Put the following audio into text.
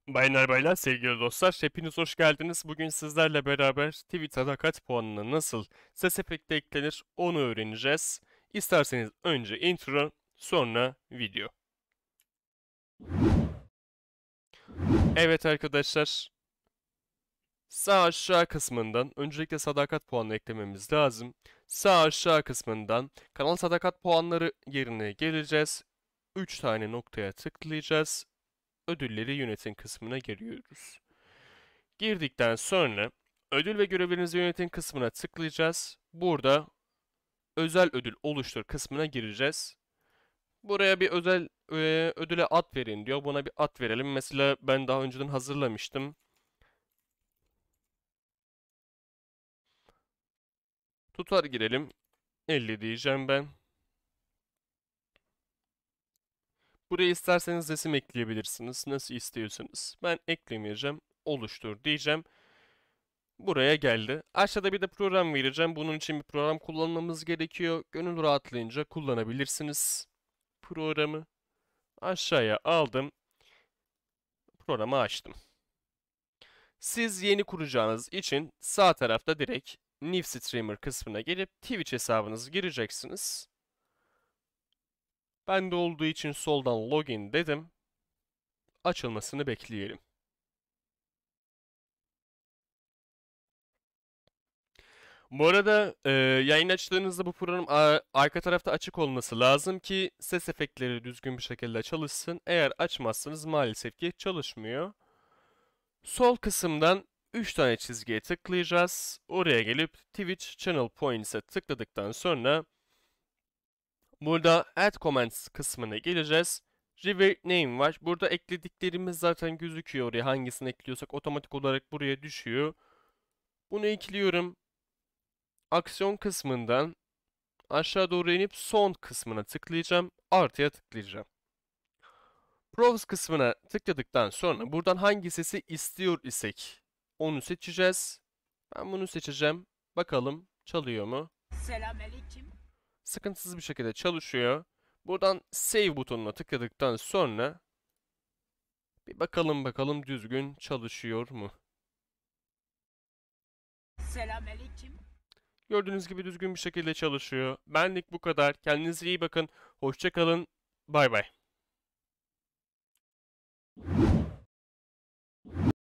Bayanlar baylar, sevgili dostlar, hepiniz hoş geldiniz. Bugün sizlerle beraber Tweet sadakat puanına nasıl ses efekti eklenir onu öğreneceğiz. İsterseniz önce intro, sonra video. Evet arkadaşlar, sağ aşağı kısmından öncelikle sadakat puanı eklememiz lazım. Sağ aşağı kısmından kanal sadakat puanları yerine geleceğiz. 3 tane noktaya tıklayacağız. Ödülleri yönetin kısmına giriyoruz. Girdikten sonra ödül ve görevlerinizi yönetin kısmına tıklayacağız. Burada özel ödül oluştur kısmına gireceğiz. Buraya bir özel ödüle ad verin diyor. Buna bir ad verelim. Mesela ben daha önceden hazırlamıştım. Tutar girelim. 50 diyeceğim ben. Buraya isterseniz resim ekleyebilirsiniz. Nasıl istiyorsanız. Ben eklemeyeceğim. Oluştur diyeceğim. Buraya geldi. Aşağıda bir de program vereceğim. Bunun için bir program kullanmamız gerekiyor. Gönül rahatlığınca kullanabilirsiniz programı. Aşağıya aldım. Programı açtım. Siz yeni kuracağınız için sağ tarafta direkt New Streamer kısmına gelip Twitch hesabınızı gireceksiniz. Bende olduğu için soldan login dedim. Açılmasını bekleyelim. Bu arada yayın açtığınızda bu program arka tarafta açık olması lazım ki ses efektleri düzgün bir şekilde çalışsın. Eğer açmazsanız maalesef ki çalışmıyor. Sol kısımdan 3 tane çizgiye tıklayacağız. Oraya gelip Twitch Channel Points'e tıkladıktan sonra burada Add Comments kısmına geleceğiz. Revert Name var. Burada eklediklerimiz zaten gözüküyor oraya. Hangisini ekliyorsak otomatik olarak buraya düşüyor. Bunu ekliyorum. Aksiyon kısmından aşağı doğru inip son kısmına tıklayacağım. Artıya tıklayacağım. Browse kısmına tıkladıktan sonra buradan hangi sesi istiyor isek onu seçeceğiz. Ben bunu seçeceğim. Bakalım çalıyor mu? Selamünaleyküm. Sıkıntısız bir şekilde çalışıyor. Buradan Save butonuna tıkladıktan sonra bir bakalım düzgün çalışıyor mu? Selamünaleyküm. Gördüğünüz gibi düzgün bir şekilde çalışıyor. Benlik bu kadar. Kendinize iyi bakın. Hoşça kalın. Bay bay.